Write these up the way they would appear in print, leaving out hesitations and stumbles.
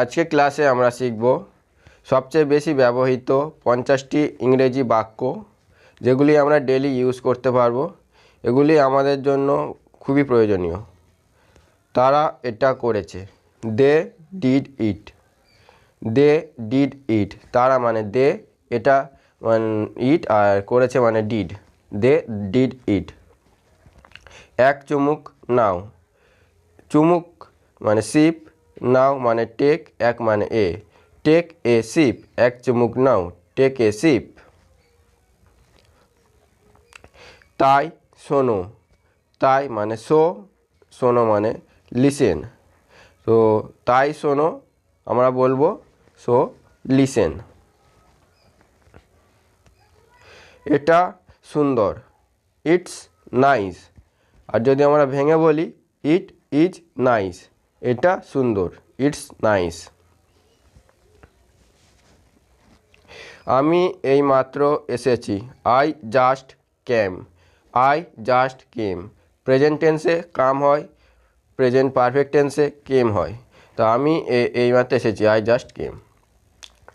আজকে ক্লাসে আমরা শিখব সবচেয়ে বেশি ব্যবহৃত 50টি ইংরেজি বাক্য, যেগুলি আমরা ডেলি ইউজ করতে পারবো। এগুলি আমাদের জন্য খুবই প্রয়োজনীয়। তারা এটা করেছে, they did it. They did it, তারা মানে দে, এটা মানে ইট, আর করেছে মানে ডিড। They did it. এক চুমুক নাও। চুমুক মানে সিপ, নাও মানে টেক, এক মানে এ। টেক এ সিপ, এক চুমুক নাও, টেক এ সিপ। তাই শোনো। তাই মানে শো, শোনো মানে লিসেন। তো তাই শোনো আমরা বলবো সো লিসেন। এটা সুন্দর, ইটস নাইস। আর যদি আমরা ভেঙে বলি, ইট ইজ নাইস। এটা সুন্দর, ইটস নাইস। আমি এইমাত্র এসেছি, I just came. I just came present টেন্সে কাম হয়, প্রেজেন্ট পারফেক্ট টেন্সে কেম হয়। তো আমি এইমাত্র এসেছি, আই জাস্ট কেম।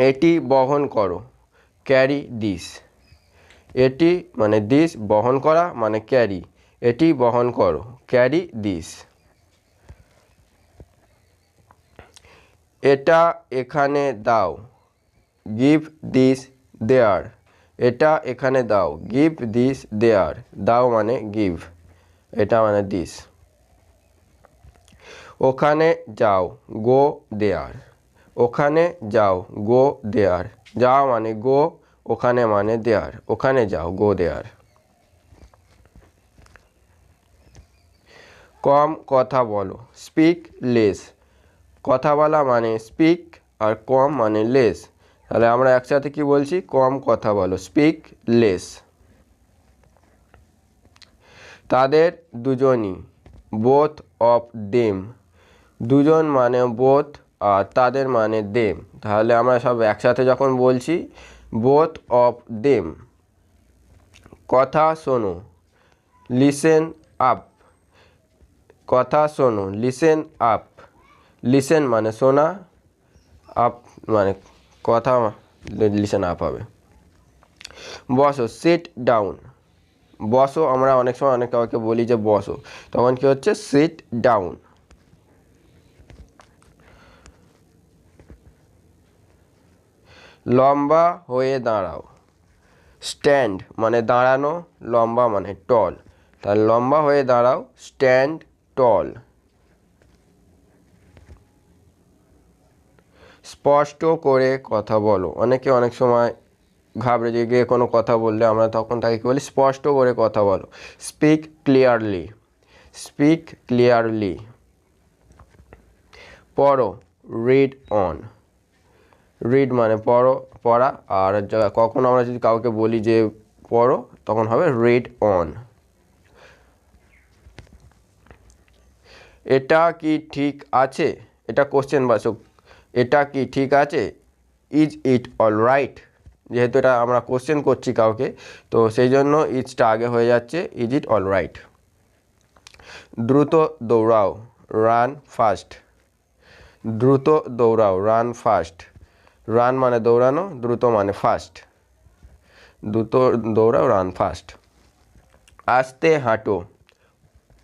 এটি বহন করো, ক্যারি দিস। এটি মানে দিস, বহন করা মানে ক্যারি। এটি বহন করো, ক্যারি দিস। এটা এখানে দাও, গিভ দিস দেয়ার। এটা এখানে দাও, গিভ দিস দেয়ার। দাও মানে গিভ, এটা মানে দিস। ওখানে যাও, গো দেয়ার। ওখানে যাও, গো দেয়ার। যাও মানে গো, ওখানে মানে দেয়ার। ওখানে যাও, গো দেয়ার। কম কথা বলো, স্পিক লেস। কথা বলা মানে স্পিক, আর কম মানে লেস। তাহলে আমরা একসাথে কি বলছি, কম কথা বলো, স্পিক লেস। তাদের দুজনই, বোথ অফ দেম। দুজন মানে বোথ, আর তাদের মানে দেম। তাহলে আমরা সব একসাথে যখন বলছি, বোথ অফ দেম। কথা শোনো, লিসেন আপ। কথা শোনো, লিসেন আপ। লিসেন মানে শোনা, আপ মানে কথা, লিসেন আপ হবে। বসো, সিট ডাউন। বসো, আমরা অনেক সময় অনেক কাউকে বলি যে বসো, তখন কি হচ্ছে, সিট ডাউন। লম্বা হয়ে দাঁড়াও, স্ট্যান্ড মানে দাঁড়ানো, লম্বা মানে টল। তাহলে লম্বা হয়ে দাঁড়াও, স্ট্যান্ড টল। স্পষ্ট করে কথা বলো। অনেকে অনেক সময় ঘাবড়ে গিয়ে কোনো কথা বললে আমরা তখন তাকে কি বলি, স্পষ্ট করে কথা বলো, স্পিক ক্লিয়ারলি। Speak clearly. পড়ো, রিড অন। রিড মানে পড়ো, পড়া। আর কখন আমরা যদি কাউকে বলি যে পড়ো, তখন হবে রিড অন। এটা কি ঠিক আছে, এটা কোশ্চেন বাচক। এটা কি ঠিক আছে, ইজ ইট অল রাইট। যেহেতু এটা আমরা কোশ্চেন করছি কাউকে, তো সেই জন্য ইজটা আগে হয়ে যাচ্ছে, ইজ ইট অল রাইট। দ্রুত দৌড়াও, রান ফাস্ট। দ্রুত দৌড়াও, রান ফাস্ট। রান মানে দৌড়ানো, দ্রুত মানে ফাস্ট। দ্রুত দৌড়াও, রান ফাস্ট। আস্তে হাঁটো,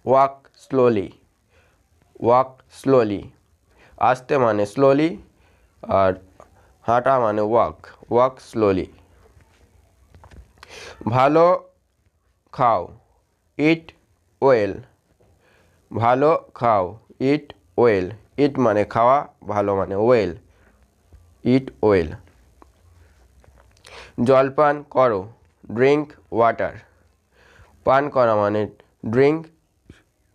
ওয়াক স্লোলি। Walk slowly. আস্তে মানে স্লোলি, আর হাঁটা মানে ওয়াক, ওয়াক স্লোলি। ভালো খাও, ইট ওয়েল। ভালো খাও, ইট ওয়েল। ইট মানে খাওয়া, ভালো মানে ওয়েল, ইট ওয়েল। জলপান করো, ড্রিঙ্ক ওয়াটার। পান করা মানে ড্রিঙ্ক,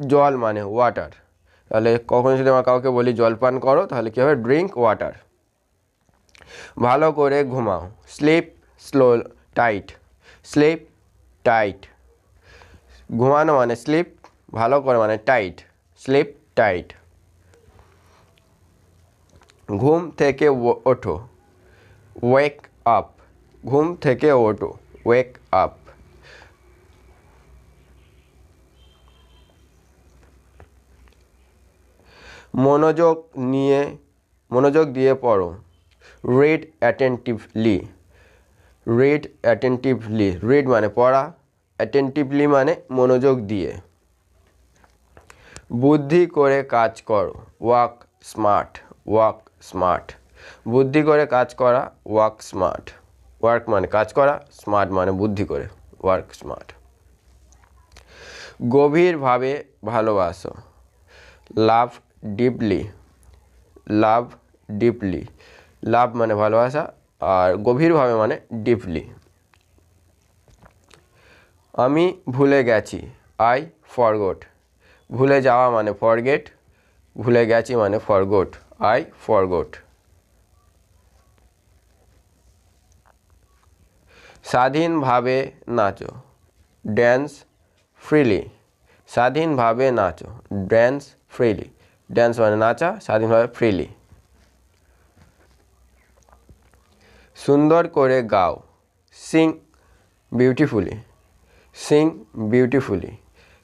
জল মানে ওয়াটার। তাহলে কখন যদি আমরা কাউকে বলি জলপান করো, তাহলে কী হবে, ড্রিঙ্ক ওয়াটার। ভালো করে ঘুমাও, sleep slow tight. Sleep tight. ঘুমানো মানে স্লিপ, ভালো করে মানে টাইট, স্লিপ টাইট। ঘুম থেকে ওঠো, ওয়েক আপ। ঘুম থেকে ওঠো, ওয়েক আপ। মনোযোগ নিয়ে মনোযোগ দিয়ে পড়ো। Read attentively, read attentively, read মানে পড়া, অ্যাটেন্টিভলি মানে মনোযোগ দিয়ে। বুদ্ধি করে কাজ করো, ওয়ার্ক স্মার্ট, ওয়ার্ক স্মার্ট, বুদ্ধি করে কাজ করা, ওয়ার্ক স্মার্ট, ওয়ার্ক মানে কাজ করা, স্মার্ট মানে বুদ্ধি করে, ওয়ার্ক স্মার্ট। গভীরভাবে ভালোবাসো, লাভ ডিপলি, লাভ ডিপলি, লাভ মানে ভালোবাসা আর গভীরভাবে মানে ডিপলি। আমি ভুলে গেছি, আই ফরগট, ভুলে যাওয়া মানে ফরগেট, ভুলে গেছি মানে ফরগট, আই ফরগট। স্বাধীনভাবে নাচো, ড্যান্স ফ্রিলি, স্বাধীনভাবে নাচো, ড্যান্স ফ্রিলি, ড্যান্স মানে নাচা, স্বাধীনভাবে ফ্রিলি। সুন্দর করে গাও, সিং বিউটিফুলি, সিং বিউটিফুলি,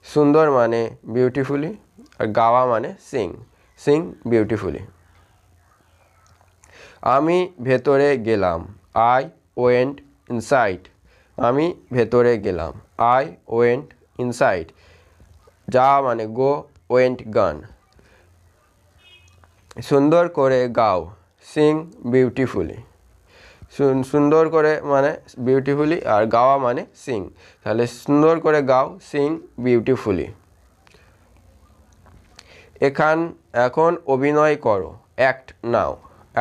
সুন্দর মানে বিউটিফুলি আর গাওয়া মানে সিং, সিং বিউটিফুলি। আমি ভেতরে গেলাম, আই ওয়েন্ট ইনসাইড, আমি ভেতরে গেলাম, আই ওয়েন্ট ইনসাইড, যাওয়া মানে গো, ওয়েন্ট গান। সুন্দর করে গাও, সিং বিউটিফুলি, সুন্দর করে মানে বিউটিফুলি আর গাওয়া মানে সিং, তাহলে সুন্দর করে গাও, সিং বিউটিফুলি। এখন অভিনয় করো, অ্যাক্ট নাও,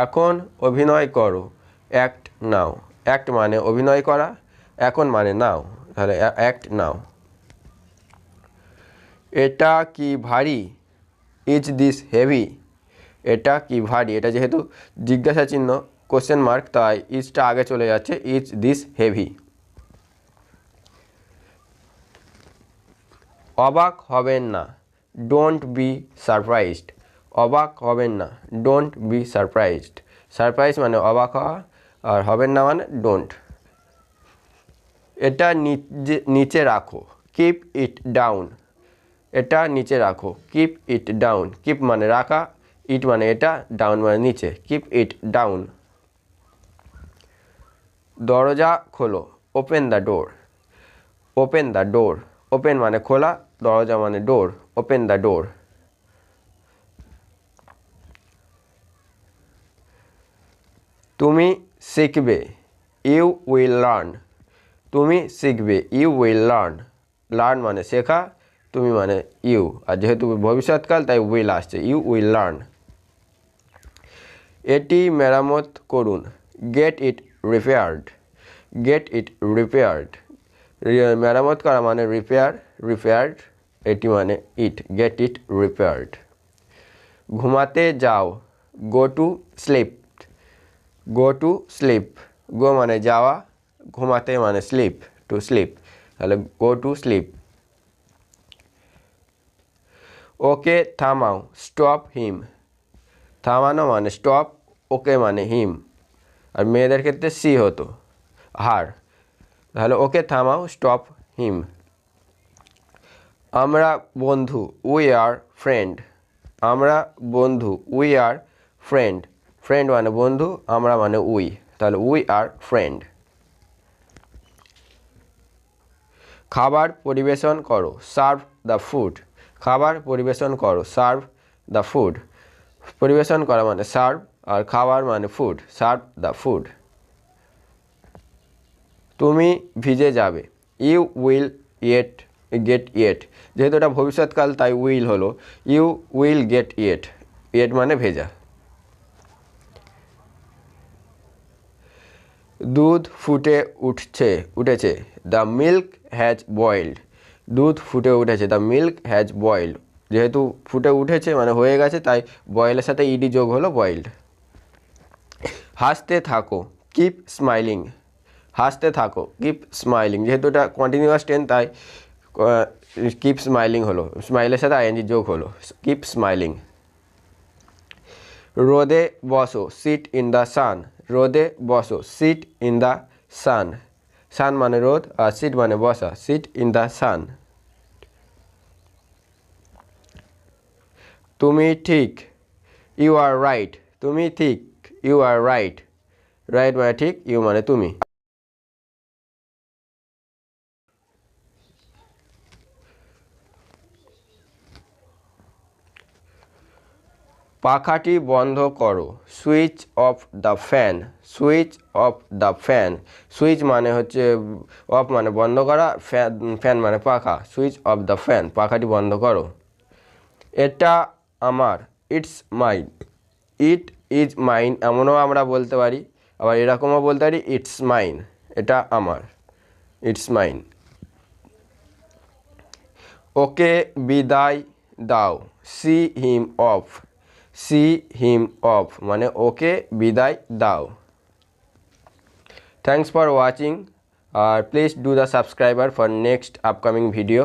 এখন অভিনয় করো, অ্যাক্ট নাও, অ্যাক্ট মানে অভিনয় করা, এখন মানে নাও, তাহলে অ্যাক্ট নাও। এটা কি ভারী, ইজ দিস হেভি, এটা কি ভারী, এটা যেহেতু জিজ্ঞাসা চিহ্ন কোশ্চেন মার্ক তাই ইজটা আগে চলে যাচ্ছে, ইজ দিস হেভি। অবাক হবেন না, ডোন্ট বি সারপ্রাইজড, অবাক হবেন না, ডোন্ট বি সারপ্রাইজড, সারপ্রাইজ মানে অবাক হওয়া আর হবেন না মানে ডোন্ট। এটা নিচে রাখো, কিপ ইট ডাউন, এটা নিচে রাখো, কিপ ইট ডাউন, কিপ মানে রাখা, ইট মানে এটা, ডাউন মানে নিচে, কিপ ইট ডাউন। দরজা খোলো, open the door, open the door, open মানে খোলা, দরজা মানে ডোর, ওপেন দ্য ডোর। তুমি শিখবে, ইউ উইল লার্ন, তুমি শিখবে, ইউ উইল লার্ন, লার্ন মানে শেখা, তুমি মানে ইউ, আর যেহেতু ভবিষ্যৎকাল তাই উইল আসছে, ইউ উইল লার্ন। এটি মেরামত করুন, get it repaired, get it repaired, মেরামত করা মানে রিপেয়ার, রিপেয়ার্ড, এটি মানে ইট, গেট ইট রিপেয়ার্ড। ঘুমাতে যাও, go to sleep, go to sleep, go মানে যাওয়া, ঘুমাতে মানে স্লিপ, টু স্লিপ, তাহলে গো টু স্লিপ। ওকে থামাও, স্টপ হিম, থামানো মানে স্টপ, ওকে মানে হিম, আর মেয়েদের ক্ষেত্রে সি হতো হার, তাহলে ওকে থামাও, স্টপ হিম। আমরা বন্ধু, উই আর ফ্রেন্ড, আমরা বন্ধু, উই আর ফ্রেন্ড, ফ্রেন্ড মানে বন্ধু, আমরা মানে উই, তাহলে উই আর ফ্রেন্ড। খাবার পরিবেশন করো, সার্ভ দ্য ফুড, খাবার পরিবেশন করো, সার্ভ দ্য ফুড, পরিবেশন করা মানে সার্ভ আর খাবার মানে ফুড, সার্ভ দ্য ফুড। তুমি ভিজে যাবে, you will wet, get wet, যেহেতু এটা ভবিষ্যৎকাল তাই উইল হলো, you will get wet, wet মানে ভেজা। দুধ ফুটে উঠেছে, দ্য মিল্ক হ্যাজ বয়েলড, দুধ ফুটে উঠেছে, দ্য মিল্ক হ্যাজ বয়েলড, যেহেতু ফুটে উঠেছে মানে হয়ে গেছে তাই বয়েলের সাথে ইডি যোগ হলো, বয়েলড। হাসতে থাকো, কিপ স্মাইলিং, হাসতে থাকো, কিপ স্মাইলিং, যেহেতু এটা কন্টিনিউয়াস টেন্স তাই কিপ স্মাইলিং হলো, স্মাইলের সাথে আইএনজি যোগ হলো, কিপ স্মাইলিং। রোদে বসো, সিট ইন দ্য সান, রোদে বসো, সিট ইন দ্য সান, সান মানে রোদ আর সিট মানে বসা, সিট ইন দ্য সান। তুমি ঠিক, ইউ আর রাইট, তুমি ঠিক, ইউ আর রাইট। রাইট মানে ঠিক, ইউ মানে তুমি। পাখাটি বন্ধ করো, switch off the fan. Switch off the fan, switch মানে হচ্ছে অফ মানে বন্ধ করা, ফ্যান ফ্যান মানে পাখা। সুইচ অফ দ্য ফ্যান, পাখাটি বন্ধ করো। এটা আমার, it's mine. It is mine এমনও আমরা বলতে পারি, আবার এরকমও বলতে পারি ইটস মাইন, এটা আমার, ইটস মাইন। ওকে বিদায় দাও, see him off. See him off মানে ওকে বিদায় দাও। থ্যাংকস ফর ওয়াচিং, আর please do the subscriber for next upcoming video.